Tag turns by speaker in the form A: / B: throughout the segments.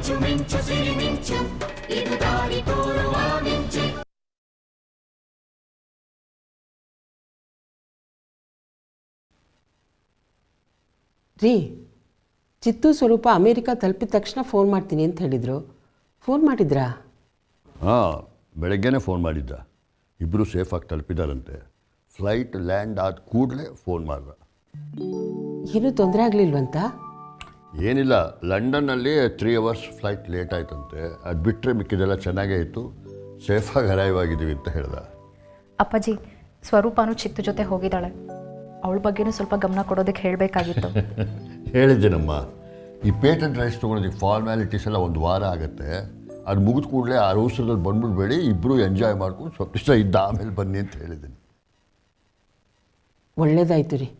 A: ಮಿಂಚು ಮಿಂಚು ಸಿರಿ ಮಿಂಚು ಇದು ದಾರಿ ತೋರುವ ಮಿಂಚು.
B: ರೀ, ಚಿತ್ತು ಸ್ವರೂಪ ಅಮೇರಿಕಾ ತಲುಪಿದ ತಕ್ಷಣ ಫೋನ್ ಮಾಡ್ತೀನಿ ಅಂತ ಹೇಳಿದರು. ಫೋನ್ ಮಾಡಿದ್ರಾ?
C: ಹಾಂ, ಬೆಳಗ್ಗೆನೇ ಫೋನ್ ಮಾಡಿದ್ದ. ಇಬ್ಬರು ಸೇಫಾಗಿ ತಲುಪಿದಾರಂತೆ. ಫ್ಲೈಟ್ ಲ್ಯಾಂಡ್ ಆದ ಕೂಡಲೇ ಫೋನ್ ಮಾಡ್ದ.
B: ಏನೂ ತೊಂದರೆ ಆಗಲಿಲ್ವಂತ?
C: ಏನಿಲ್ಲ, ಲಂಡನ್ನಲ್ಲಿ 3 hours ಫ್ಲೈಟ್ ಲೇಟ್ ಆಯ್ತಂತೆ. ಅದು ಬಿಟ್ಟರೆ ಮಿಕ್ಕಿದೆಲ್ಲ ಚೆನ್ನಾಗೇ ಇತ್ತು. ಸೇಫಾಗಿ ಅರೈವ್ ಆಗಿದ್ದೀವಿ ಅಂತ ಹೇಳ್ದ.
D: ಅಪ್ಪಾಜಿ, ಸ್ವರೂಪನೂ ಚಿತ್ತು ಜೊತೆ ಹೋಗಿದ್ದಾಳೆ. ಅವಳ ಬಗ್ಗೆನೂ ಸ್ವಲ್ಪ ಗಮನ ಕೊಡೋದಕ್ಕೆ ಹೇಳಬೇಕಾಗಿತ್ತು.
C: ಹೇಳಿದ್ದೇನಮ್ಮ, ಈ ಪೇಟೆಂಟ್ ರೈಟ್ಸ್ ತೊಗೊಳೋದಕ್ಕೆ ಫಾರ್ಮ್ಯಾಲಿಟೀಸ್ ಎಲ್ಲ 1 ವಾರ ಆಗುತ್ತೆ. ಅದು ಮುಗಿದ ಕೂಡಲೇ ಆ ಅವಸರದಲ್ಲಿ ಬಂದ್ಬಿಡ್ಬೇಡಿ, ಇಬ್ಬರು ಎಂಜಾಯ್ ಮಾಡ್ಕೊಂಡು ಸ್ವಲ್ಪ ದಿವಸ ಇದ್ದ ಆಮೇಲೆ ಬನ್ನಿ ಅಂತ ಹೇಳಿದ್ದೀನಿ.
B: ಒಳ್ಳೇದಾಯ್ತು ರೀ.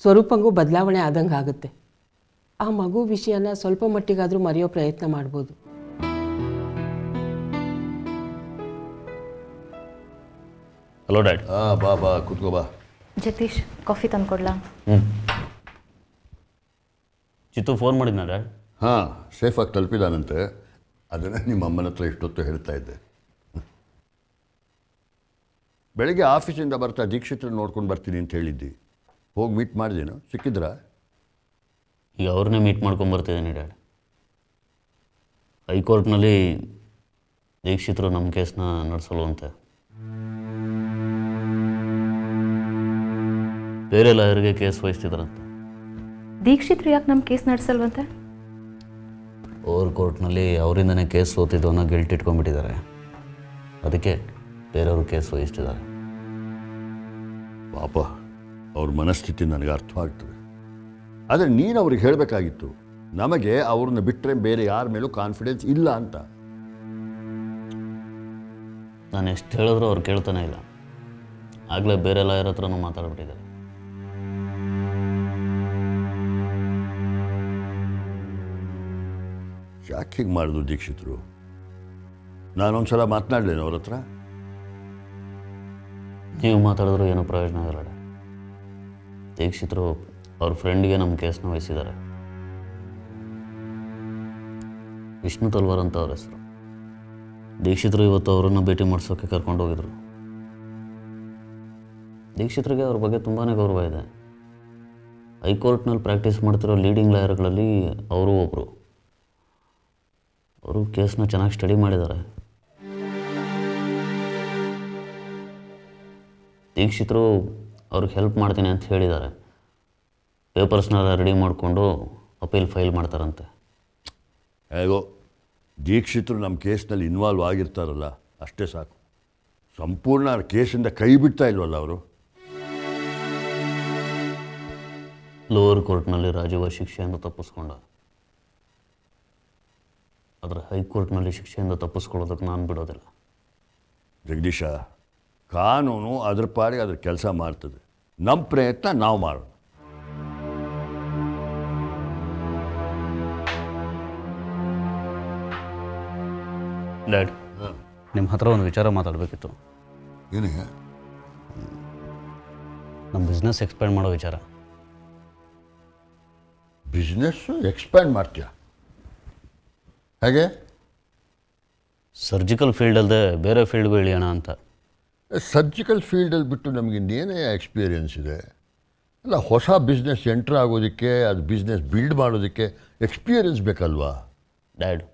B: ಸ್ವರೂಪಂಗೂ ಬದಲಾವಣೆ ಆದಂಗೆ ಆಗುತ್ತೆ. ಆ ಮಗು ವಿಷಯನ ಸ್ವಲ್ಪ ಮಟ್ಟಿಗಾದರೂ ಮರೆಯೋ ಪ್ರಯತ್ನ ಮಾಡ್ಬೋದು.
E: Hello dad.
C: ಬಾ ಬಾ, ಕೂತ್ಕೋ ಬಾ.
D: ಜಗದೀಶ್, ಕಾಫಿ ತಂದ್ಕೊಡ್ಲಾ?
E: ಚಿತ್ತು ಫೋನ್ ಮಾಡಿದ್ನ ಡ್ಯಾಡ್?
C: ಹಾಂ, ಸೇಫಾಗಿ ತಲುಪಿದಾನಂತೆ. ಅದನ್ನು ನಿಮ್ಮ ಅಮ್ಮನ ಹತ್ರ ಇಷ್ಟೊತ್ತು ಹೇಳ್ತಾ ಇದ್ದೆ. ಬೆಳಗ್ಗೆ ಆಫೀಸಿಂದ ಬರ್ತಾ ದೀಕ್ಷಿತ್ರ ನೋಡ್ಕೊಂಡು ಬರ್ತೀನಿ ಅಂತ ಹೇಳಿದ್ದಿ. ಹೋಗಿ ಮೀಟ್ ಮಾಡಿದೇನು? ಸಿಕ್ಕಿದ್ರಾ?
E: ಈಗ ಅವ್ರನ್ನೇ ಮೀಟ್ ಮಾಡ್ಕೊಂಬರ್ತಿದ್ದೀನಿ ಡ್ಯಾಡ್. ಹೈಕೋರ್ಟ್ನಲ್ಲಿ ದೀಕ್ಷಿತರು ನಮ್ಮ ಕೇಸ್ನ ನಡೆಸಲ್ವಂತೆ. ಬೇರೆ ಲಾಯರ್ಗೆ ಕೇಸ್ ವಹಿಸ್ತಿದ್ರಂತೆ.
D: ದೀಕ್ಷಿತ್ರು ಯಾಕೆ ನಮ್ಮ ಕೇಸ್ ನಡೆಸಲ್ವಂತೆ?
E: ಓವರ್ ಕೋರ್ಟ್ನಲ್ಲಿ ಅವರಿಂದನೇ ಕೇಸ್ ಸೋತಿದ್ದು ಅನ್ನೋ ಗಿಲ್ಟ್ ಇಟ್ಕೊಂಡ್ಬಿಟ್ಟಿದ್ದಾರೆ. ಅದಕ್ಕೆ ಬೇರೆಯವರು ಕೇಸ್ ವಹಿಸ್ತಿದ್ದಾರೆ.
C: ಪಾಪ, ಅವ್ರ ಮನಸ್ಥಿತಿ ನನಗೆ ಅರ್ಥವಾಗ್ತದೆ. ಆದರೆ ನೀನು ಅವ್ರಿಗೆ ಹೇಳಬೇಕಾಗಿತ್ತು, ನಮಗೆ ಅವ್ರನ್ನ ಬಿಟ್ಟರೆ ಬೇರೆ ಯಾರ ಮೇಲೂ ಕಾನ್ಫಿಡೆನ್ಸ್ ಇಲ್ಲ ಅಂತ.
E: ನಾನು ಎಷ್ಟು ಹೇಳಿದ್ರೂ ಅವ್ರು ಕೇಳ್ತಾನೆ ಇಲ್ಲ. ಆಗಲೇ ಬೇರೆ ಲಾಯರ್ ಹತ್ರನೂ ಮಾತಾಡ್ಬಿಟ್ಟಿದ್ದಾರೆ.
C: ಯಾಕೆ ಹೀಗೆ ಮಾಡಿದ್ರು ದೀಕ್ಷಿತರು? ನಾನೊಂದು ಸಲ ಮಾತನಾಡಲೇನು ಅವ್ರ ಹತ್ರ?
E: ನೀವು ಮಾತಾಡಿದ್ರು ಏನೂ ಪ್ರಯೋಜನ ಆಗಲ್ಲ. ದೀಕ್ಷಿತರು ಅವ್ರ ಫ್ರೆಂಡ್ಗೆ ನಮ್ಮ ಕೇಸ್ನ ವಹಿಸಿದ್ದಾರೆ. ವಿಷ್ಣು ತಲ್ವಾರ್ ಅಂತ ಅವ್ರ ಹೆಸರು. ದೀಕ್ಷಿತರು ಇವತ್ತು ಅವರನ್ನು ಭೇಟಿ ಮಾಡಿಸೋಕ್ಕೆ ಕರ್ಕೊಂಡು ಹೋಗಿದ್ರು. ದೀಕ್ಷಿತರಿಗೆ ಅವ್ರ ಬಗ್ಗೆ ತುಂಬಾ ಗೌರವ ಇದೆ. ಹೈಕೋರ್ಟ್ನಲ್ಲಿ ಪ್ರಾಕ್ಟೀಸ್ ಮಾಡ್ತಿರೋ ಲೀಡಿಂಗ್ ಲಾಯರ್ಗಳಲ್ಲಿ ಅವರು ಒಬ್ಬರು. ಅವರು ಕೇಸ್ನ ಚೆನ್ನಾಗಿ ಸ್ಟಡಿ ಮಾಡಿದ್ದಾರೆ. ದೀಕ್ಷಿತರು ಅವ್ರಿಗೆ ಹೆಲ್ಪ್ ಮಾಡ್ತೀನಿ ಅಂತ ಹೇಳಿದ್ದಾರೆ. ಪೇಪರ್ಸ್ನೆಲ್ಲ ರೆಡಿ ಮಾಡಿಕೊಂಡು ಅಪೀಲ್ ಫೈಲ್ ಮಾಡ್ತಾರಂತೆ.
C: ಹೇಗೋ ದೀಕ್ಷಿತರು ನಮ್ಮ ಕೇಸ್ನಲ್ಲಿ ಇನ್ವಾಲ್ವ್ ಆಗಿರ್ತಾರಲ್ಲ, ಅಷ್ಟೇ ಸಾಕು. ಸಂಪೂರ್ಣ ಕೇಸಿಂದ ಕೈ ಬಿಡ್ತಾ ಇಲ್ವಲ್ಲ ಅವರು.
E: ಲೋವರ್ ಕೋರ್ಟ್ನಲ್ಲಿ ರಾಜೀವ ಶಿಕ್ಷೆಯಿಂದ ತಪ್ಪಿಸ್ಕೊಂಡ. ಆದರೆ ಹೈಕೋರ್ಟ್ನಲ್ಲಿ ಶಿಕ್ಷೆಯಿಂದ ತಪ್ಪಿಸ್ಕೊಳ್ಳೋದಕ್ಕೆ ನಾನು ಬಿಡೋದಿಲ್ಲ.
C: ಜಗದೀಶ, ಕಾನೂನು ಅದ್ರ ಪಾಡಿಗೆ ಅದ್ರ ಕೆಲಸ ಮಾಡ್ತದೆ. ನಮ್ಮ ಪ್ರಯತ್ನ ನಾವು ಮಾಡೋಣ.
E: ಡ್ಯಾಡ್, ನಿಮ್ಮ ಹತ್ರ ಒಂದು ವಿಚಾರ ಮಾತಾಡಬೇಕಿತ್ತು.
C: ಏನೇ?
E: ನಮ್ಮ ಬಿಸ್ನೆಸ್ ಎಕ್ಸ್ಪ್ಯಾಂಡ್ ಮಾಡೋ ವಿಚಾರ.
C: ಬಿಸ್ನೆಸ್ಸು ಎಕ್ಸ್ಪ್ಯಾಂಡ್ ಮಾಡ್ತೀಯ? ಹಾಗೆ
E: ಸರ್ಜಿಕಲ್ ಫೀಲ್ಡ್ ಅಲ್ಲದೆ ಬೇರೆ ಫೀಲ್ಡ್ಗೂ ಇಳಿಯೋಣ ಅಂತ.
C: ಸರ್ಜಿಕಲ್ ಫೀಲ್ಡಲ್ಲಿ ಬಿಟ್ಟು ನಮಗೆ ಇನ್ನೇನೇ ಎಕ್ಸ್ಪೀರಿಯೆನ್ಸ್ ಇದೆ? ಅಲ್ಲ, ಹೊಸ ಬಿಸ್ನೆಸ್ ಎಂಟ್ರ್ ಆಗೋದಕ್ಕೆ, ಅದು ಬಿಸ್ನೆಸ್ ಬಿಲ್ಡ್ ಮಾಡೋದಕ್ಕೆ ಎಕ್ಸ್ಪೀರಿಯೆನ್ಸ್ ಬೇಕಲ್ವಾ?
E: ಡ್ಯಾಡ್,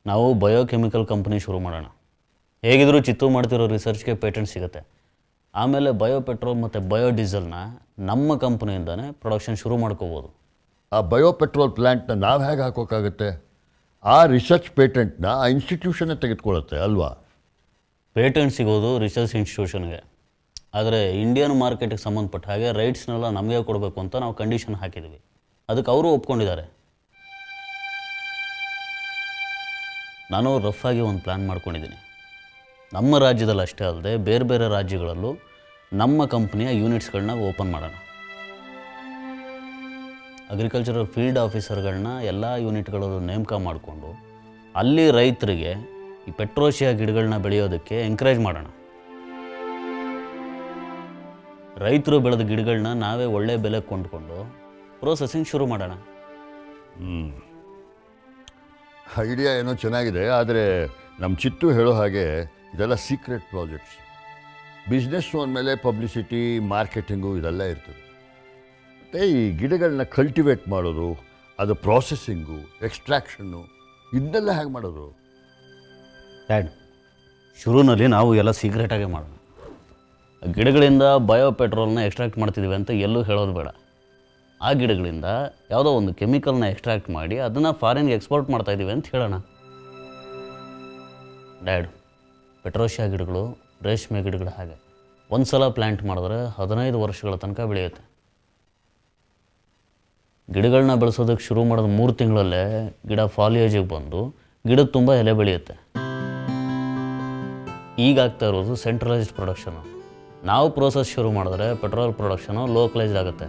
E: ನಾವು ಬಯೋಕೆಮಿಕಲ್ ಕಂಪ್ನಿ ಶುರು ಮಾಡೋಣ. ಹೇಗಿದ್ದರೂ ಚಿತ್ತು ಮಾಡ್ತಿರೋ ರಿಸರ್ಚ್ಗೆ ಪೇಟೆಂಟ್ ಸಿಗುತ್ತೆ. ಆಮೇಲೆ ಬಯೋ ಪೆಟ್ರೋಲ್ ಮತ್ತು ಬಯೋ ಡೀಸೆಲ್ನ ನಮ್ಮ ಕಂಪ್ನಿಯಿಂದನೇ ಪ್ರೊಡಕ್ಷನ್ ಶುರು ಮಾಡ್ಕೋಬೋದು.
C: ಆ ಬಯೋ ಪೆಟ್ರೋಲ್ ಪ್ಲ್ಯಾಂಟ್ನ ನಾವು ಹೇಗೆ ಹಾಕೋಕ್ಕಾಗುತ್ತೆ? ಆ ರಿಸರ್ಚ್ ಪೇಟೆಂಟ್ನ ಆ ಇನ್ಸ್ಟಿಟ್ಯೂಷನ್ನೇ ತೆಗೆದುಕೊಳ್ಳುತ್ತೆ ಅಲ್ವಾ?
E: ಪೇಟೆಂಟ್ ಸಿಗೋದು ರಿಸರ್ಚ್ ಇನ್ಸ್ಟಿಟ್ಯೂಷನ್ಗೆ. ಆದರೆ ಇಂಡಿಯನ್ ಮಾರ್ಕೆಟಿಗೆ ಸಂಬಂಧಪಟ್ಟ ಹಾಗೆ ರೈಟ್ಸ್ನೆಲ್ಲ ನಮಗೆ ಕೊಡಬೇಕು ಅಂತ ನಾವು ಕಂಡೀಷನ್ ಹಾಕಿದ್ವಿ. ಅದಕ್ಕೆ ಅವರು ಒಪ್ಕೊಂಡಿದ್ದಾರೆ. ನಾನು ರಫ್ ಆಗಿ ಒಂದು ಪ್ಲ್ಯಾನ್ ಮಾಡ್ಕೊಂಡಿದ್ದೀನಿ. ನಮ್ಮ ರಾಜ್ಯದಲ್ಲಿ ಅಷ್ಟೇ ಅಲ್ಲದೆ ಬೇರೆ ಬೇರೆ ರಾಜ್ಯಗಳಲ್ಲೂ ನಮ್ಮ ಕಂಪ್ನಿಯ ಯೂನಿಟ್ಸ್ಗಳನ್ನ ಓಪನ್ ಮಾಡೋಣ. ಅಗ್ರಿಕಲ್ಚರಲ್ ಫೀಲ್ಡ್ ಆಫೀಸರ್ಗಳನ್ನ ಎಲ್ಲ ಯೂನಿಟ್ಗಳಲ್ಲೂ ನೇಮಕ ಮಾಡಿಕೊಂಡು ಅಲ್ಲಿ ರೈತರಿಗೆ ಈ ಪೆಟ್ರೋಷಿಯಾ ಗಿಡಗಳನ್ನ ಬೆಳೆಯೋದಕ್ಕೆ ಎಂಕರೇಜ್ ಮಾಡೋಣ. ರೈತರು ಬೆಳೆದ ಗಿಡಗಳನ್ನ ನಾವೇ ಒಳ್ಳೆ ಬೆಲೆ ಕೊಂಡ್ಕೊಂಡು ಪ್ರೋಸೆಸಿಂಗ್ ಶುರು ಮಾಡೋಣ.
C: ಐಡಿಯಾ ಏನೋ ಚೆನ್ನಾಗಿದೆ, ಆದರೆ ನಮ್ಮ ಚಿತ್ತು ಹೇಳೋ ಹಾಗೆ ಇದೆಲ್ಲ ಸೀಕ್ರೆಟ್ ಪ್ರಾಜೆಕ್ಟ್ಸ್. ಬಿಸ್ನೆಸ್ಸು ಅಂದಮೇಲೆ ಪಬ್ಲಿಸಿಟಿ, ಮಾರ್ಕೆಟಿಂಗು ಇದೆಲ್ಲ ಇರ್ತದೆ. ಮತ್ತು ಈ ಗಿಡಗಳನ್ನ ಕಲ್ಟಿವೇಟ್ ಮಾಡೋದು, ಅದು ಪ್ರಾಸೆಸ್ಸಿಂಗು, ಎಕ್ಸ್ಟ್ರಾಕ್ಷನ್ನು, ಇದನ್ನೆಲ್ಲ ಹೇಗೆ ಮಾಡೋದು?
E: ಡ್ಯಾಡ್, ಶುರುನಲ್ಲಿ ನಾವು ಎಲ್ಲ ಸೀಕ್ರೆಟಾಗೆ ಮಾಡೋಣ. ಗಿಡಗಳಿಂದ ಬಯೋ ಪೆಟ್ರೋಲ್ನ ಎಕ್ಸ್ಟ್ರಾಕ್ಟ್ ಮಾಡ್ತಿದ್ದೀವಿ ಅಂತ ಎಲ್ಲೂ ಹೇಳೋದು ಬೇಡ. ಆ ಗಿಡಗಳಿಂದ ಯಾವುದೋ ಒಂದು ಕೆಮಿಕಲ್ನ ಎಕ್ಸ್ಟ್ರಾಕ್ಟ್ ಮಾಡಿ ಅದನ್ನು ಫಾರಿನ್ಗೆ ಎಕ್ಸ್ಪೋರ್ಟ್ ಮಾಡ್ತಾಯಿದ್ದೀವಿ ಅಂತ ಹೇಳೋಣ. ಡ್ಯಾಡ್, ಪೆಟ್ರೋಷಿಯಾ ಗಿಡಗಳು ರೇಷ್ಮೆ ಗಿಡಗಳು ಹಾಗೆ ಒಂದು ಸಲ ಪ್ಲ್ಯಾಂಟ್ ಮಾಡಿದ್ರೆ 15 ವರ್ಷಗಳ ತನಕ ಬೆಳೆಯುತ್ತೆ. ಗಿಡಗಳನ್ನ ಬೆಳೆಸೋದಕ್ಕೆ ಶುರು ಮಾಡಿದ 3 ತಿಂಗಳಲ್ಲೇ ಗಿಡ ಫಾಲಿಯೇಜಿಗೆ ಬಂದು ಗಿಡದ ತುಂಬ ಎಲೆ ಬೆಳೆಯುತ್ತೆ. ಈಗ ಆಗ್ತಾ ಇರೋದು ಸೆಂಟ್ರಲೈಸ್ಡ್ ಪ್ರೊಡಕ್ಷನು. ನಾವು ಪ್ರೋಸೆಸ್ ಶುರು ಮಾಡಿದ್ರೆ ಪೆಟ್ರೋಲ್ ಪ್ರೊಡಕ್ಷನು ಲೋಕಲೈಸ್ಡ್ ಆಗುತ್ತೆ.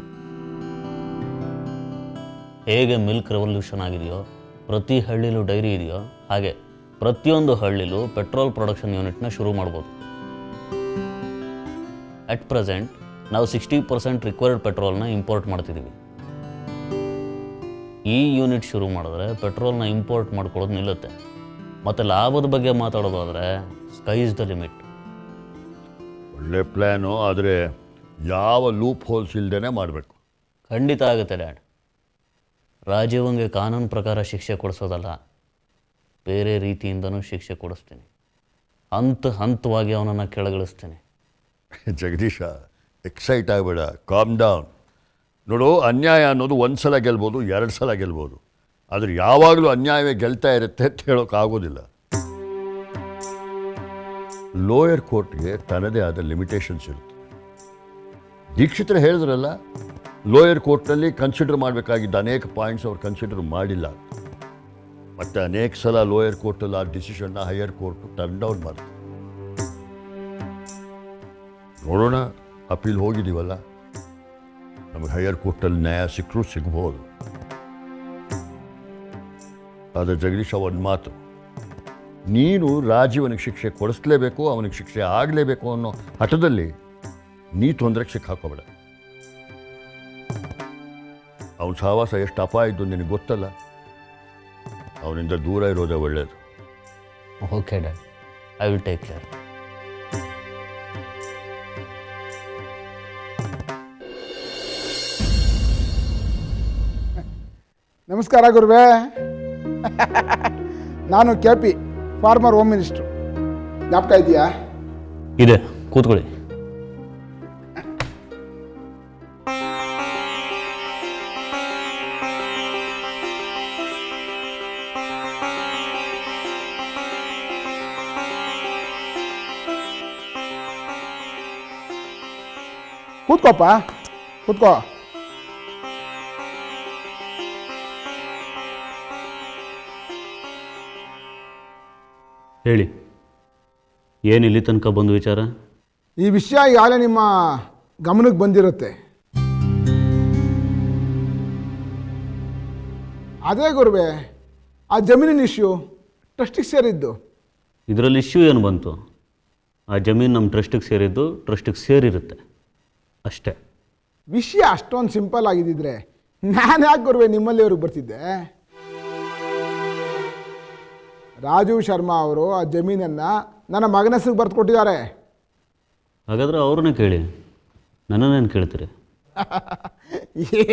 E: ಹೇಗೆ ಮಿಲ್ಕ್ ರೆವಲ್ಯೂಷನ್ ಆಗಿದೆಯೋ, ಪ್ರತಿ ಹಳ್ಳಿಲೂ ಡೈರಿ ಇದೆಯೋ, ಹಾಗೆ ಪ್ರತಿಯೊಂದು ಹಳ್ಳಿಲೂ ಪೆಟ್ರೋಲ್ ಪ್ರೊಡಕ್ಷನ್ ಯೂನಿಟ್ನ ಶುರು ಮಾಡ್ಬೋದು. ಅಟ್ ಪ್ರೆಸೆಂಟ್ ನಾವು 60% ರಿಕ್ವೈರ್ಡ್ ಪೆಟ್ರೋಲ್ನ ಇಂಪೋರ್ಟ್ ಮಾಡ್ತಿದ್ದೀವಿ. ಈ ಯೂನಿಟ್ ಶುರು ಮಾಡಿದ್ರೆ ಪೆಟ್ರೋಲ್ನ ಇಂಪೋರ್ಟ್ ಮಾಡ್ಕೊಳ್ಳೋದು ನಿಲ್ಲುತ್ತೆ. ಮತ್ತು ಲಾಭದ ಬಗ್ಗೆ ಮಾತಾಡೋದಾದರೆ ಸ್ಕೈ ಇಸ್ ದ ಲಿಮಿಟ್.
C: ಒಳ್ಳೆ ಪ್ಲ್ಯಾನು, ಆದರೆ ಯಾವ ಲೂಪ್ ಹೋಲ್ಸ್ ಇಲ್ಲದೇ ಮಾಡಬೇಕು.
E: ಖಂಡಿತ ಆಗುತ್ತೆ ಡ್ಯಾಡ್. ರಾಜೀವಂಗೆ ಕಾನೂನು ಪ್ರಕಾರ ಶಿಕ್ಷೆ ಕೊಡಿಸೋದಲ್ಲ, ಬೇರೆ ರೀತಿಯಿಂದನೂ ಶಿಕ್ಷೆ ಕೊಡಿಸ್ತೀನಿ. ಹಂತವಾಗಿ ಅವನನ್ನು ಕೆಳಗಿಳಿಸ್ತೀನಿ.
C: ಜಗದೀಶ, ಎಕ್ಸೈಟ್ ಆಗಬೇಡ, ಕಾಮ್ ಡೌನ್. ನೋಡು, ಅನ್ಯಾಯ ಅನ್ನೋದು 1 ಸಲ ಗೆಲ್ಬೋದು, 2 ಸಲ ಗೆಲ್ಬೋದು, ಆದರೆ ಯಾವಾಗಲೂ ಅನ್ಯಾಯವೇ ಗೆಲ್ತಾ ಇರುತ್ತೆ ಅಂತ ಹೇಳೋಕ್ಕಾಗೋದಿಲ್ಲ. ಲೋಯರ್ ಕೋರ್ಟ್ಗೆ ತನ್ನದೇ ಆದ ಲಿಮಿಟೇಷನ್ಸ್ ಇರುತ್ತೆ. ದೀಕ್ಷಿತರು ಹೇಳಿದ್ರಲ್ಲ, ಲೋಯರ್ ಕೋರ್ಟ್ನಲ್ಲಿ ಕನ್ಸಿಡರ್ ಮಾಡಬೇಕಾಗಿದ್ದ ಅನೇಕ ಪಾಯಿಂಟ್ಸ್ ಅವ್ರು ಕನ್ಸಿಡರ್ ಮಾಡಿಲ್ಲ. ಮತ್ತು ಅನೇಕ ಸಲ ಲೋಯರ್ ಕೋರ್ಟಲ್ಲಿ ಆ ಡಿಸಿಷನ್ನ ಹೈಯರ್ ಕೋರ್ಟು ಟರ್ನ್ ಡೌನ್ ಮಾಡ್ತಾರೆ. ನೋಡೋಣ, ಅಪೀಲ್ ಹೋಗಿದ್ದೀವಲ್ಲ, ನಮಗೆ ಹೈಯರ್ ಕೋರ್ಟಲ್ಲಿ ನ್ಯಾಯ ಸಿಕ್ಕರೂ ಸಿಗ್ಬೋದು. ಆದರೆ ಜಗದೀಶ, ಒಂದು ಮಾತು, ನೀನು ರಾಜೀವನಿಗೆ ಶಿಕ್ಷೆ ಕೊಡಿಸ್ಲೇಬೇಕು, ಅವನಿಗೆ ಶಿಕ್ಷೆ ಆಗಲೇಬೇಕು ಅನ್ನೋ ಹಠದಲ್ಲಿ ನೀ ತೊಂದರೆಗೆ ಸಿಕ್ಕಾಕೋಬೇಡ. ಅವನ ಸಹವಾಸ ಎಷ್ಟು ಅಪಾಯ ಇದ್ದು ನಿನಗೆ ಗೊತ್ತಲ್ಲ. ಅವನಿಂದ ದೂರ ಇರೋದೇ ಒಳ್ಳೆಯದು.
E: Okay dad, I will take care.
F: ನಮಸ್ಕಾರ ಗುರುವೇ. ನಾನು KP, ಫಾರ್ಮರ್ ಹೋಮ್ ಮಿನಿಸ್ಟ್ರು. ಜ್ಞಾಪಕ ಇದೆಯಾ?
E: ಇದೆ, ಕೂತ್ಕೊಳ್ಳಿ.
F: ಕೂತ್ಕೋಪ್ಪ, ಕೂತ್ಕೋ.
E: ಹೇಳಿ, ಏನು ಇಲ್ಲಿ ತನಕ ಬಂದು ವಿಚಾರ?
F: ಈ ವಿಷಯ ಈಗಾಗಲೇ ನಿಮ್ಮ ಗಮನಕ್ಕೆ ಬಂದಿರುತ್ತೆ. ಅದೇ ಗುರುವೇ, ಆ ಜಮೀನಿನ ಇಶ್ಯೂ ಟ್ರಸ್ಟಿಗೆ ಸೇರಿದ್ದು.
E: ಇದರಲ್ಲಿ ಇಶ್ಯೂ ಏನು ಬಂತು? ಆ ಜಮೀನು ನಮ್ಮ ಟ್ರಸ್ಟಿಗೆ ಸೇರಿದ್ದು ಟ್ರಸ್ಟಿಗೆ ಸೇರಿರುತ್ತೆ ಅಷ್ಟೇ.
F: ವಿಷಯ ಅಷ್ಟೊಂದು ಸಿಂಪಲ್ ಆಗಿದ್ದಿದ್ರೆ ನಾನು ಯಾಕೆ ಗುರುವೆ ನಿಮ್ಮಲ್ಲಿ ಅವ್ರಿಗೆ ಬರ್ತಿದ್ದೆ? ರಾಜೀವ್ ಶರ್ಮಾ ಅವರು ಆ ಜಮೀನನ್ನು ನನ್ನ ಮಗನ ಹೆಸರಿಗೆ ಬರೆದು ಕೊಟ್ಟಿದ್ದಾರೆ.
E: ಹಾಗಾದರೆ ಅವ್ರನ್ನೇ ಕೇಳಿ, ನನ್ನನ್ನೇನು ಕೇಳ್ತೀರಿ?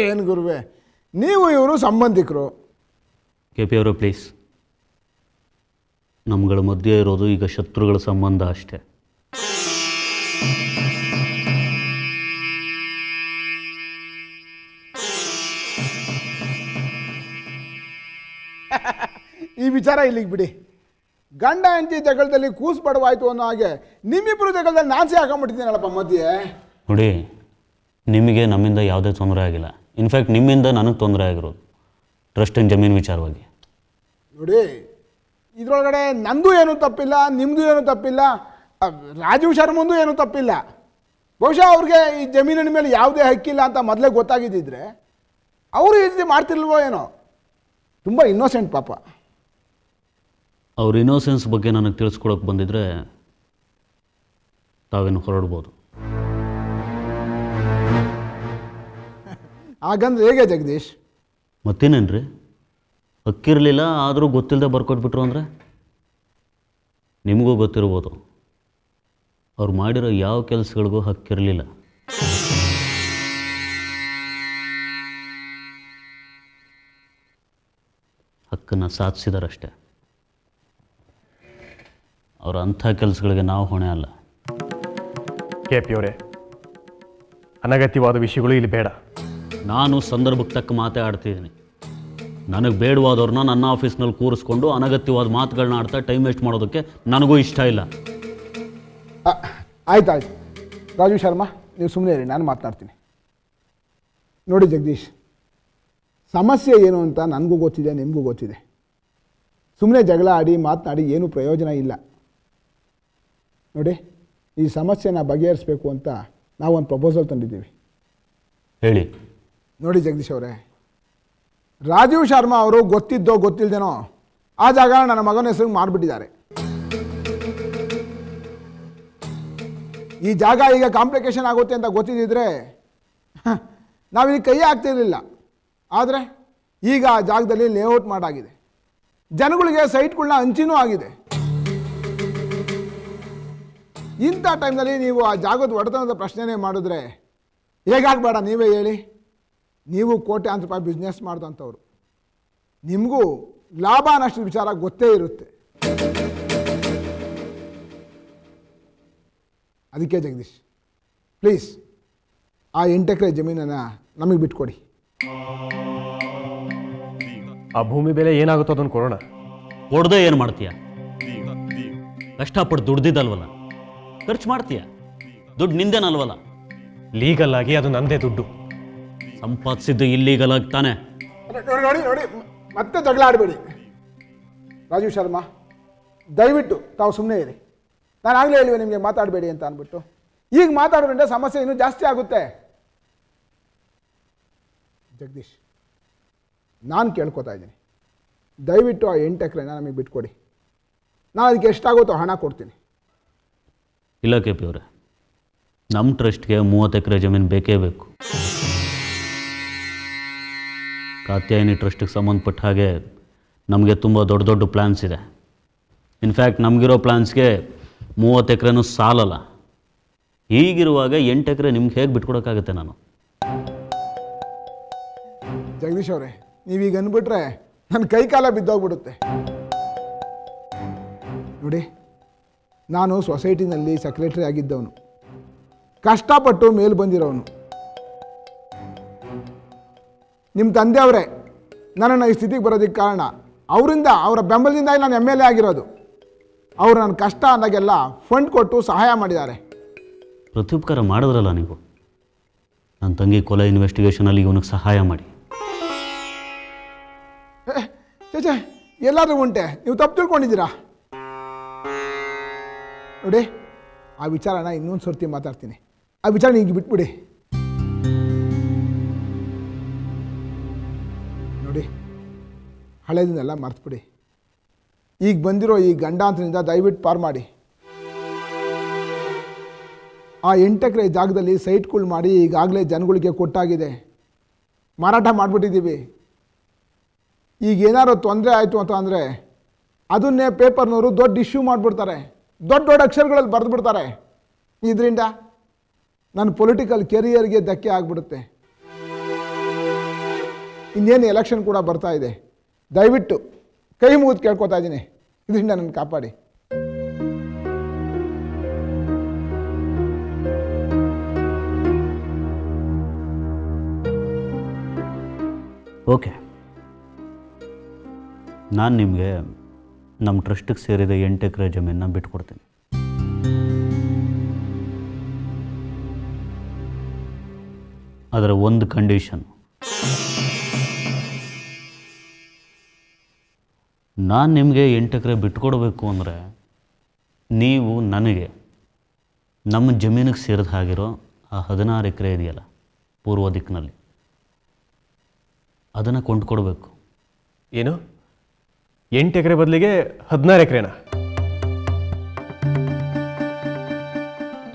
F: ಏನು ಗುರುವೆ, ನೀವು ಇವರು ಸಂಬಂಧಿಕರು.
E: KP ಅವರು ಪ್ಲೀಸ್, ನಮ್ಗಳ ಮಧ್ಯೆ ಇರೋದು ಈಗ ಶತ್ರುಗಳ ಸಂಬಂಧ ಅಷ್ಟೇ.
F: ಈ ವಿಚಾರ ಇಲ್ಲಿಗೆ ಬಿಡಿ. ಗಂಡ ಹೆಂಡತಿ ಜಗಳದಲ್ಲಿ ಕೂಸು ಬಡವಾಯ್ತು ಅನ್ನೋ ಹಾಗೆ ನಿಮ್ಮಿಬ್ಬರು ಜಗಳದಲ್ಲಿ ನಾಚೆ ಹಾಕೊಂಡ್ಬಿಟ್ಟಿದ್ದೀನಲ್ಲಪ್ಪ ಮಧ್ಯೆ.
E: ನೋಡಿ, ನಿಮಗೆ ನಮ್ಮಿಂದ ಯಾವುದೇ ತೊಂದರೆ ಆಗಿಲ್ಲ. ಇನ್ಫ್ಯಾಕ್ಟ್ ನಿಮ್ಮಿಂದ ನನಗೆ ತೊಂದರೆ ಆಗಿರೋದು ಟ್ರಸ್ಟಿನ ಜಮೀನು ವಿಚಾರವಾಗಿ.
F: ನೋಡಿ, ಇದರೊಳಗಡೆ ನಂದು ಏನೂ ತಪ್ಪಿಲ್ಲ, ನಿಮ್ಮದು ಏನೂ ತಪ್ಪಿಲ್ಲ, ರಾಜೀವ್ ಶರ್ಮಂದು ಏನೂ ತಪ್ಪಿಲ್ಲ. ಬಹುಶಃ ಅವ್ರಿಗೆ ಈ ಜಮೀನಿನ ಮೇಲೆ ಯಾವುದೇ ಹಕ್ಕಿಲ್ಲ ಅಂತ ಮೊದಲೇ ಗೊತ್ತಾಗಿದ್ದಿದ್ರೆ ಅವರು ಈ ರೀತಿ ಮಾಡ್ತಿಲ್ವೋ ಏನೋ. ತುಂಬ ಇನ್ನೋಸೆಂಟ್ ಪಾಪ.
E: ಅವ್ರ ಇನ್ನೋಸೆನ್ಸ್ ಬಗ್ಗೆ ನನಗೆ ತಿಳಿಸ್ಕೊಡೋಕೆ ಬಂದಿದ್ರೆ ತಾವೇನು ಹೊರಡ್ಬೋದು.
F: ಹಾಗಂದ್ರೆ ಹೇಗೆ ಜಗದೀಶ್?
E: ಮತ್ತೇನೇನು ರೀ, ಹಕ್ಕಿರಲಿಲ್ಲ ಆದರೂ ಗೊತ್ತಿಲ್ಲದೆ ಬರ್ಕೊಟ್ಬಿಟ್ರು ಅಂದರೆ ನಿಮಗೂ ಗೊತ್ತಿರ್ಬೋದು ಅವ್ರು ಮಾಡಿರೋ ಯಾವ ಕೆಲಸಗಳಿಗೂ ಹಕ್ಕಿರಲಿಲ್ಲ. ಹಕ್ಕನ್ನು ಸಾಧಿಸಿದಾರಷ್ಟೆ. ಅವರ ಅಂಥ ಕೆಲಸಗಳಿಗೆ ನಾವು ಹೊಣೆ ಅಲ್ಲ.
G: ಕೆ ಪಿ ಅವರೇ, ಅನಗತ್ಯವಾದ ವಿಷಯಗಳು ಇಲ್ಲಿ ಬೇಡ.
E: ನಾನು ಸಂದರ್ಭಕ್ಕೆ ತಕ್ಕ ಮಾತೇ ಆಡ್ತಿದ್ದೀನಿ. ನನಗೆ ಬೇಡವಾದವ್ರನ್ನ ನನ್ನ ಆಫೀಸ್ನಲ್ಲಿ ಕೂರಿಸ್ಕೊಂಡು ಅನಗತ್ಯವಾದ ಮಾತುಗಳನ್ನ ಆಡ್ತಾ ಟೈಮ್ ವೇಸ್ಟ್ ಮಾಡೋದಕ್ಕೆ ನನಗೂ ಇಷ್ಟ ಇಲ್ಲ.
F: ಆಯ್ತು ರಾಜೀವ್ ಶರ್ಮಾ, ನೀವು ಸುಮ್ಮನೆ ಇರಿ, ನಾನು ಮಾತನಾಡ್ತೀನಿ. ನೋಡಿ ಜಗದೀಶ್, ಸಮಸ್ಯೆ ಏನು ಅಂತ ನನಗೂ ಗೊತ್ತಿದೆ, ನಿಮಗೂ ಗೊತ್ತಿದೆ. ಸುಮ್ಮನೆ ಜಗಳ ಆಡಿ ಮಾತನಾಡಿ ಏನೂ ಪ್ರಯೋಜನ ಇಲ್ಲ. ನೋಡಿ, ಈ ಸಮಸ್ಯೆನ ಬಗೆಹರಿಸಬೇಕು ಅಂತ ನಾವೊಂದು ಪ್ರಪೋಸಲ್ ತಂದಿದ್ದೀವಿ.
E: ಹೇಳಿ.
F: ನೋಡಿ ಜಗದೀಶ್ ಅವರೇ, ರಾಜೀವ್ ಶರ್ಮಾ ಅವರು ಗೊತ್ತಿದ್ದೋ ಗೊತ್ತಿಲ್ಲದೇನೋ ಆ ಜಾಗ ನನ್ನ ಮಗನ ಹೆಸರಿಗೆ ಮಾರಿಬಿಟ್ಟಿದ್ದಾರೆ. ಈ ಜಾಗ ಈಗ ಕಾಂಪ್ಲಿಕೇಶನ್ ಆಗುತ್ತೆ ಅಂತ ಗೊತ್ತಿದ್ದಿದ್ರೆ ನಾವಿಲ್ಲಿ ಕೈ ಆಗ್ತಿರಲಿಲ್ಲ. ಆದರೆ ಈಗ ಆ ಜಾಗದಲ್ಲಿ ಲೇಔಟ್ ಮಾಡಾಗಿದೆ, ಜನಗಳಿಗೆ ಸೈಟ್ಗಳನ್ನ ಹಂಚಿನೂ ಆಗಿದೆ. ಇಂಥ ಟೈಮ್ನಲ್ಲಿ ನೀವು ಆ ಜಾಗದ ಒಡೆತನದ ಪ್ರಶ್ನೆನೇ ಮಾಡಿದ್ರೆ ಹೇಗಾಗಬೇಡ, ನೀವೇ ಹೇಳಿ. ನೀವು ಕೋಟ್ಯಾಂತರ ರೂಪಾಯಿ ಬಿಸ್ನೆಸ್ ಮಾಡಿದಂಥವ್ರು, ನಿಮಗೂ ಲಾಭ ನಷ್ಟದ ವಿಚಾರ ಗೊತ್ತೇ ಇರುತ್ತೆ. ಅದಕ್ಕೆ ಜಗದೀಶ್, ಪ್ಲೀಸ್ ಆ 8 ಎಕರೆ ಜಮೀನನ್ನು ನಮಗೆ ಬಿಟ್ಕೊಡಿ.
G: ಆ ಭೂಮಿ ಬೆಲೆ ಏನಾಗುತ್ತೋ ಅದನ್ನು ಕೊಡೋಣ.
E: ಕೊಡದೆ ಏನು ಮಾಡ್ತೀಯ? ಕಷ್ಟಪಟ್ಟು ದುಡ್ದಿದ್ದಲ್ವಲ್ಲ, ಖರ್ಚು ಮಾಡ್ತೀಯ. ದುಡ್ಡು ನಿಂದೇನಲ್ವಲ್ಲ.
G: ಲೀಗಲ್ ಆಗಿ ಅದು ನಂದೇ ದುಡ್ಡು.
E: ಸಂಪಾದಿಸಿದ್ದು ಇಲ್ಲೀಗಲ್ ಆಗಿ ತಾನೆ.
F: ನೋಡಿ ಮತ್ತೆ ಜಗಳ ಆಡಬೇಡಿ. ರಾಜೀವ್ ಶರ್ಮಾ, ದಯವಿಟ್ಟು ತಾವು ಸುಮ್ಮನೆ ಇರಿ. ನಾನು ಆಗಲೇ ಹೇಳಿವೆ ನಿಮಗೆ ಮಾತಾಡಬೇಡಿ ಅಂತ ಅಂದ್ಬಿಟ್ಟು. ಈಗ ಮಾತಾಡೋದ್ರಿಂದ ಸಮಸ್ಯೆ ಇನ್ನೂ ಜಾಸ್ತಿ ಆಗುತ್ತೆ. ಜಗದೀಶ್, ನಾನು ಕೇಳ್ಕೊತಾ ಇದ್ದೀನಿ, ದಯವಿಟ್ಟು ಆ 8 ಎಕರೆನ ನಮಗೆ ಬಿಟ್ಕೊಡಿ. ನಾನು ಅದಕ್ಕೆ ಎಷ್ಟಾಗುತ್ತೋ ಹಣ ಕೊಡ್ತೀನಿ.
E: ಇಲ್ಲ ಕೆ ಪಿ ಅವರೇ, ನಮ್ಮ ಟ್ರಸ್ಟ್ಗೆ 30 ಎಕರೆ ಜಮೀನು ಬೇಕೇ ಬೇಕು. ಕಾತ್ಯಾಯಿನಿ ಟ್ರಸ್ಟಿಗೆ ಸಂಬಂಧಪಟ್ಟ ಹಾಗೆ ನಮಗೆ ತುಂಬ ದೊಡ್ಡ ದೊಡ್ಡ ಪ್ಲ್ಯಾನ್ಸ್ ಇದೆ. ಇನ್ಫ್ಯಾಕ್ಟ್ ನಮಗಿರೋ ಪ್ಲ್ಯಾನ್ಸ್ಗೆ 30 ಎಕರೆನೂ ಸಾಲಲ್ಲ. ಹೀಗಿರುವಾಗ 8 ಎಕರೆ ನಿಮ್ಗೆ ಹೇಗೆ ಬಿಟ್ಕೊಡೋಕ್ಕಾಗುತ್ತೆ? ನಾನು
F: ಜಗದೀಶ್ ಅವರೇ, ನೀವೀಗ ಅಂದ್ಬಿಟ್ರೆ ನನ್ನ ಕೈ ಕಾಲ ಬಿದ್ದೋಗ್ಬಿಡುತ್ತೆ. ನೋಡಿ, ನಾನು ಸೊಸೈಟಿನಲ್ಲಿ ಸೆಕ್ರೆಟರಿ ಆಗಿದ್ದವನು, ಕಷ್ಟಪಟ್ಟು ಮೇಲೆ ಬಂದಿರೋನು. ನಿಮ್ಮ ತಂದೆಯವರೇ ನನ್ನನ್ನು ಈ ಸ್ಥಿತಿಗೆ ಬರೋದಕ್ಕೆ ಕಾರಣ. ಅವರಿಂದ, ಅವರ ಬೆಂಬಲದಿಂದಾಗಿ ನಾನು MLA ಆಗಿರೋದು. ಅವರು ನನ್ನ ಕಷ್ಟ ಅಂದಾಗೆಲ್ಲ ಫಂಡ್ ಕೊಟ್ಟು ಸಹಾಯ ಮಾಡಿದ್ದಾರೆ.
E: ಪ್ರತ್ಯುಪಕಾರ ಮಾಡಿದ್ರಲ್ಲ ನೀವು. ನನ್ನ ತಂಗಿ ಕೊಲೆ ಇನ್ವೆಸ್ಟಿಗೇಷನಲ್ಲಿ ಇವನಿಗೆ ಸಹಾಯ ಮಾಡಿ.
F: ಚೇಚೆ, ಎಲ್ಲಾದ್ರೂ ಉಂಟೆ, ನೀವು ತಪ್ಪು ತಿಳ್ಕೊಂಡಿದ್ದೀರಾ. ನೋಡಿ, ಆ ವಿಚಾರನ ಇನ್ನೊಂದು ಸರ್ತಿ ಮಾತಾಡ್ತೀನಿ. ಆ ವಿಚಾರ ಈಗ ಬಿಟ್ಬಿಡಿ. ನೋಡಿ, ಹಳೆದನ್ನೆಲ್ಲ ಮರ್ತುಬಿಡಿ. ಈಗ ಬಂದಿರೋ ಈ ಗಂಡಾಂತರದಿಂದ ದಯವಿಟ್ಟು ಪಾರು ಮಾಡಿ. ಆ 8 ಎಕರೆ ಜಾಗದಲ್ಲಿ ಸೈಟ್ಗಳು ಮಾಡಿ ಈಗಾಗಲೇ ಜನಗಳಿಗೆ ಕೊಟ್ಟಾಗಿದೆ, ಮಾರಾಟ ಮಾಡಿಬಿಟ್ಟಿದ್ದೀವಿ. ಈಗ ಏನಾದ್ರು ತೊಂದರೆ ಆಯಿತು ಅಂತ ಅಂದರೆ ಅದನ್ನೇ ಪೇಪರ್ನವರು ದೊಡ್ಡ ಇಶ್ಯೂ ಮಾಡಿಬಿಡ್ತಾರೆ, ದೊಡ್ಡ ದೊಡ್ಡ ಅಕ್ಷರಗಳಲ್ಲಿ ಬರೆದುಬಿಡ್ತಾರೆ. ಇದರಿಂದ ನನ್ನ ಪೊಲಿಟಿಕಲ್ ಕೆರಿಯರ್ಗೆ ಧಕ್ಕೆ ಆಗಿಬಿಡುತ್ತೆ. ಇನ್ನೇನು ಎಲೆಕ್ಷನ್ ಕೂಡ ಬರ್ತಾ ಇದೆ. ದಯವಿಟ್ಟು ಕೈ ಮುಗಿದು ಕೇಳ್ಕೊತಾ ಇದ್ದೀನಿ, ಇದರಿಂದ ನನ್ನ ಕಾಪಾಡಿ.
E: ಓಕೆ, ನಾನು ನಿಮಗೆ ನಮ್ಮ ಟ್ರಸ್ಟಿಗೆ ಸೇರಿದ 8 ಎಕರೆ ಜಮೀನನ್ನ ಬಿಟ್ಕೊಡ್ತೀನಿ. ಅದರ ಒಂದು ಕಂಡೀಷನ್, ನಾನು ನಿಮಗೆ 8 ಎಕರೆ ಬಿಟ್ಕೊಡ್ಬೇಕು ಅಂದರೆ ನೀವು ನನಗೆ ನಮ್ಮ ಜಮೀನಿಗೆ ಸೇರಿದ ಹಾಗಿರೋ ಆ 16 ಎಕರೆ ಇದೆಯಲ್ಲ ಪೂರ್ವ ದಿಕ್ಕಿನಲ್ಲಿ, ಅದನ್ನು ಕೊಂಡ್ಕೊಡ್ಬೇಕು.
G: ಏನು, 8 ಎಕರೆ ಬದಲಿಗೆ 16 ಎಕರೆನಾ?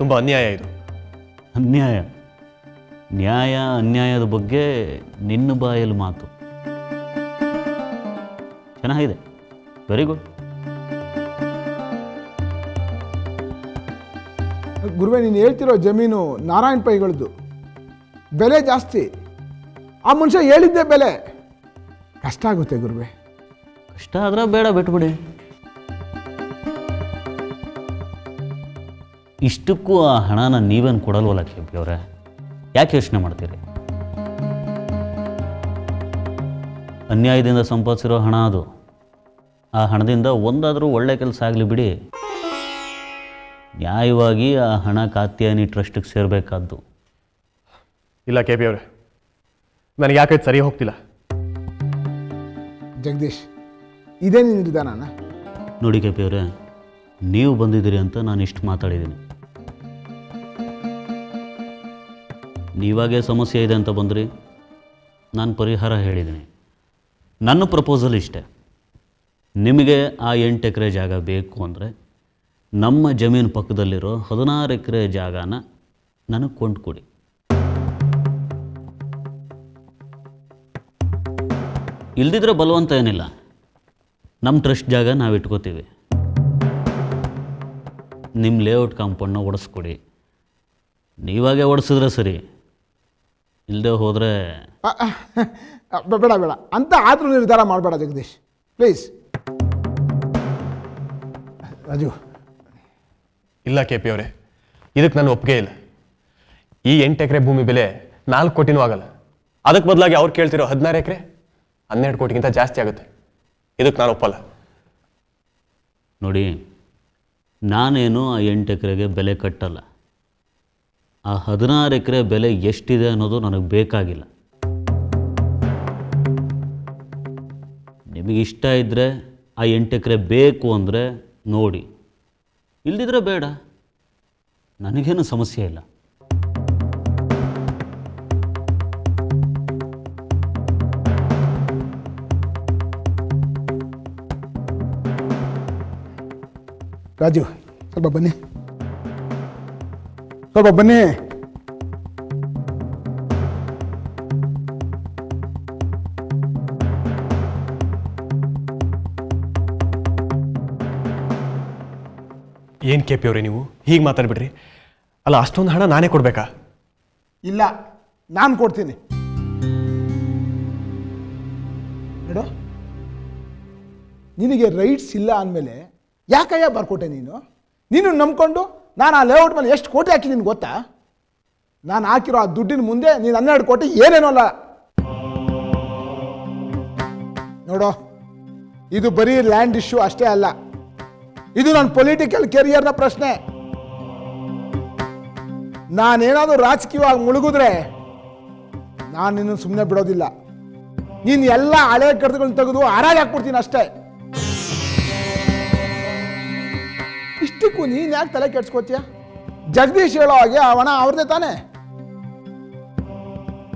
G: ತುಂಬ ಅನ್ಯಾಯ ಇದು.
E: ಅನ್ಯಾಯ, ನ್ಯಾಯ, ಅನ್ಯಾಯದ ಬಗ್ಗೆ ನಿನ್ನ ಬಾಯಲ್ಲಿ ಮಾತು. ಚೆನ್ನಾಗಿದೆ, ವೆರಿ ಗುಡ್.
F: ಗುರುವೆ, ನೀನು ಹೇಳ್ತಿರೋ ಜಮೀನು ನಾರಾಯಣ ಪೈಗಳದ್ದು, ಬೆಲೆ ಜಾಸ್ತಿ. ಆ ಮನುಷ್ಯ ಹೇಳಿದ್ದೆ ಬೆಲೆ. ಕಷ್ಟ ಆಗುತ್ತೆ ಗುರುವೆ.
E: ಕಷ್ಟ ಆದ್ರೆ ಬೇಡ, ಬಿಟ್ಬಿಡಿ. ಇಷ್ಟಕ್ಕೂ ಆ ಹಣನ ನೀವೇನು ಕೊಡಲ್ವಲ್ಲ ಕೆ ಪಿ ಅವರೇ? ಯಾಕೆ ಯೋಚನೆ ಮಾಡ್ತೀರಿ? ಅನ್ಯಾಯದಿಂದ ಸಂಪಾದಿಸಿರೋ ಹಣ ಅದು. ಆ ಹಣದಿಂದ ಒಂದಾದರೂ ಒಳ್ಳೆ ಕೆಲಸ ಆಗಲಿ ಬಿಡಿ. ನ್ಯಾಯವಾಗಿ ಆ ಹಣ ಕಾತ್ಯಾಯನಿ ಟ್ರಸ್ಟಿಗೆ ಸೇರಬೇಕಾದ್ದು.
G: ಇಲ್ಲ ಕೆ ಪಿ ಅವರೇ, ನನಗೆ ಯಾಕೆ ಸರಿ ಹೋಗ್ತಿಲ್ಲ.
F: ಜಗದೀಶ್, ಇದೇ ನಿನ್ನ ನಿರ್ಧಾರನ?
E: ನೋಡಿ ಕೆ ಪಿ ಅವರೇ, ನೀವು ಬಂದಿದ್ದೀರಿ ಅಂತ ನಾನು ಇಷ್ಟು ಮಾತಾಡಿದ್ದೀನಿ. ನೀವಾಗೇ ಸಮಸ್ಯೆ ಇದೆ ಅಂತ ಬಂದ್ರಿ, ನಾನು ಪರಿಹಾರ ಹೇಳಿದ್ದೀನಿ. ನನ್ನ ಪ್ರಪೋಸಲ್ ಇಷ್ಟೇ, ನಿಮಗೆ ಆ 8 ಎಕರೆ ಜಾಗ ಬೇಕು ಅಂದರೆ ನಮ್ಮ ಜಮೀನು ಪಕ್ಕದಲ್ಲಿರೋ 16 ಎಕರೆ ಜಾಗನ ನನಗೆ ಕೊಂಡ್ಕೊಡಿ. ಇಲ್ದಿದ್ರೆ ಬಲವಂತ ಏನಿಲ್ಲ, ನಮ್ಮ ಟ್ರಸ್ಟ್ ಜಾಗ ನಾವು ಇಟ್ಕೋತೀವಿ. ನಿಮ್ಮ ಲೇಔಟ್ ಕಾಂಪೌಂಡ್ನ ಒಡಿಸ್ಕೊಡಿ. ನೀವಾಗೇ ಒಡಿಸಿದ್ರೆ ಸರಿ, ಇಲ್ಲದೆ ಹೋದರೆ
F: ಬೇಡ ಬೇಡ ಅಂತ ಆದರೂ ನಿರ್ಧಾರ ಮಾಡಬೇಡ ಜಗದೀಶ್, ಪ್ಲೀಸ್. ರಾಜು,
G: ಇಲ್ಲ ಕೆ ಪಿ ಅವರೇ, ಇದಕ್ಕೆ ನಾನು ಒಪ್ಪಿಗೆ ಇಲ್ಲ. ಈ 8 ಎಕರೆ ಭೂಮಿ ಬೆಲೆ 4 ಕೋಟಿನೂ ಆಗಲ್ಲ. ಅದಕ್ಕೆ ಬದಲಾಗಿ ಅವ್ರು ಕೇಳ್ತಿರೋ 16 ಎಕರೆ 12 ಕೋಟಿಗಿಂತ ಜಾಸ್ತಿ ಆಗುತ್ತೆ. ಇದಕ್ಕೆ ನಾನು ಒಪ್ಪಲ್ಲ.
E: ನೋಡಿ, ನಾನೇನು ಆ 8 ಎಕರೆಗೆ ಬೆಲೆ ಕಟ್ಟಲ್ಲ. ಆ 16 ಎಕರೆ ಬೆಲೆ ಎಷ್ಟಿದೆ ಅನ್ನೋದು ನನಗೆ ಬೇಕಾಗಿಲ್ಲ. ನಿಮಗಿಷ್ಟ ಇದ್ದರೆ ಆ 8 ಎಕರೆ ಬೇಕು ಅಂದರೆ ನೋಡಿ, ಇಲ್ದಿದ್ರೆ ಬೇಡ, ನನಗೇನು ಸಮಸ್ಯೆ ಇಲ್ಲ.
F: ರಾಜು, ಸ್ವಲ್ಪ ಬನ್ನಿ, ಸ್ವಲ್ಪ ಬನ್ನಿ.
G: ಏನು ಕೆ ಪಿ ಅವರೇ ನೀವು ಹೀಗೆ ಮಾತಾಡ್ಬಿಡ್ರಿ? ಅಲ್ಲ, ಅಷ್ಟೊಂದು ಹಣ ನಾನೇ ಕೊಡಬೇಕಾ?
F: ಇಲ್ಲ, ನಾನು ಕೊಡ್ತೀನಿ. ನೋಡು, ನಿನಗೆ ರೈಟ್ಸ್ ಇಲ್ಲ ಅಂದಮೇಲೆ ಯಾಕಯ್ಯ ಬರ್ಕೊಟ್ಟೆ ನೀನು ನಂಬ್ಕೊಂಡು ನಾನು ಆ ಲೇಔಟ್ ಮೇಲೆ ಎಷ್ಟು ಕೋಟಿ ಹಾಕಿದ್ದೀನಿ ಗೊತ್ತಾ? ನಾನು ಹಾಕಿರೋ ಆ ದುಡ್ಡಿನ ಮುಂದೆ ನೀನು 12 ಕೋಟಿ ಏನೇನೋ ಅಲ್ಲ. ನೋಡು, ಇದು ಬರೀ ಲ್ಯಾಂಡ್ ಇಶ್ಯೂ ಅಷ್ಟೇ ಅಲ್ಲ, ಇದು ನನ್ನ ಪೊಲಿಟಿಕಲ್ ಕೆರಿಯರ್ನ ಪ್ರಶ್ನೆ. ನಾನೇನಾದರೂ ರಾಜಕೀಯವಾಗಿ ಮುಳುಗಿದ್ರೆ ನಾನು ನಿನ್ನ ಸುಮ್ಮನೆ ಬಿಡೋದಿಲ್ಲ. ನೀನು ಎಲ್ಲ ಹಳೆ ಕಡ್ದುಗಳನ್ನ ತೆಗೆದು ಹರಾಜ್ ಹಾಕ್ಬಿಡ್ತೀನಿ ಅಷ್ಟೇ. ಇಷ್ಟಕ್ಕೂ ನೀನು ಯಾಕೆ ತಲೆ ಕೆಡ್ಸ್ಕೋತೀಯ? ಜಗದೀಶ್ ಹೇಳೋ ಹಾಗೆ ಆ ಹಣ ಅವ್ರದ್ದೇ ತಾನೆ.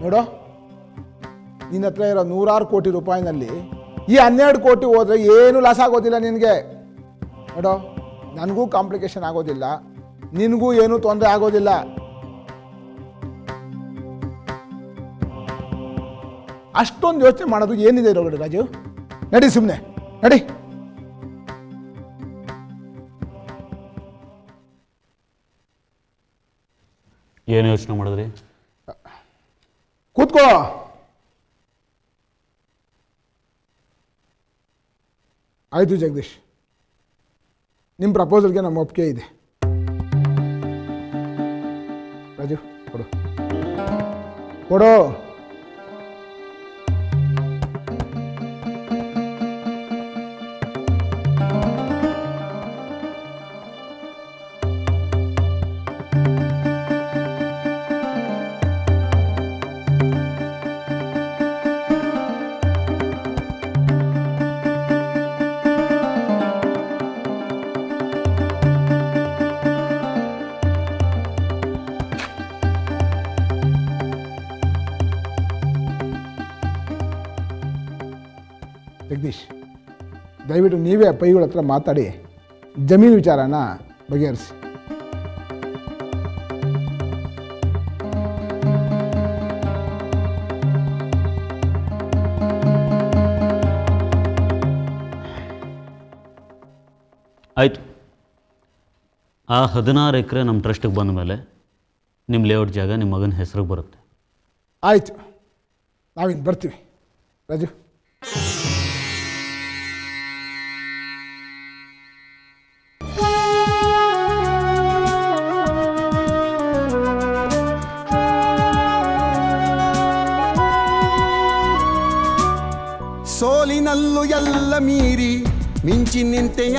F: ನೋಡು, ನಿನ್ನ ಹತ್ರ ಇರೋ 100 ಕೋಟಿ ರೂಪಾಯಿನಲ್ಲಿ ಈ 12 ಕೋಟಿ ಹೋದ್ರೆ ಏನು ಲಾಸ್ ಆಗೋದಿಲ್ಲ ನಿನಗೆ. ನೋಡು, ನನಗೂ ಕಾಂಪ್ಲಿಕೇಶನ್ ಆಗೋದಿಲ್ಲ, ನಿನಗೂ ಏನೂ ತೊಂದರೆ ಆಗೋದಿಲ್ಲ. ಅಷ್ಟೊಂದು ಯೋಚನೆ ಮಾಡೋದು ಏನಿದೆ ಇರೋಗಡೆ ರಾಜು? ನಡಿ, ಸುಮ್ಮನೆ ನಡಿ.
E: ಏನು ಯೋಚನೆ ಮಾಡಿದ್ರಿ?
F: ಕೂತ್ಕೋ. ಆಯಿತು ಜಗದೀಶ್, ನಿಮ್ಮ ಪ್ರಪೋಸಲ್ಗೆ ನಮ್ಮ ಒಪ್ಪಿಗೆ ಇದೆ. ರಾಜು, ಕೊಡು ಕೊಡು. ಜಗದೀಶ್, ದಯವಿಟ್ಟು ನೀವೇ ಪೈಗಳ ಹತ್ರ ಮಾತಾಡಿ ಜಮೀನು ವಿಚಾರನ ಬಗೆಹರಿಸಿ.
E: ಆಯಿತು. ಆ 16 ಎಕರೆ ನಮ್ಮ ಟ್ರಸ್ಟಿಗೆ ಬಂದ ಮೇಲೆ ನಿಮ್ಮ ಲೇಔಟ್ ಜಾಗ ನಿಮ್ಮ ಮಗನ ಹೆಸರಿಗೆ ಬರುತ್ತೆ.
F: ಆಯಿತು, ನಾವಿನ್ನು ಬರ್ತೀವಿ. ರಾಜು,
H: ಸೋಲಿನಲ್ಲೂ ಎಲ್ಲ ಮೀರಿ ಮಿಂಚಿ ನಿಂತೆಯ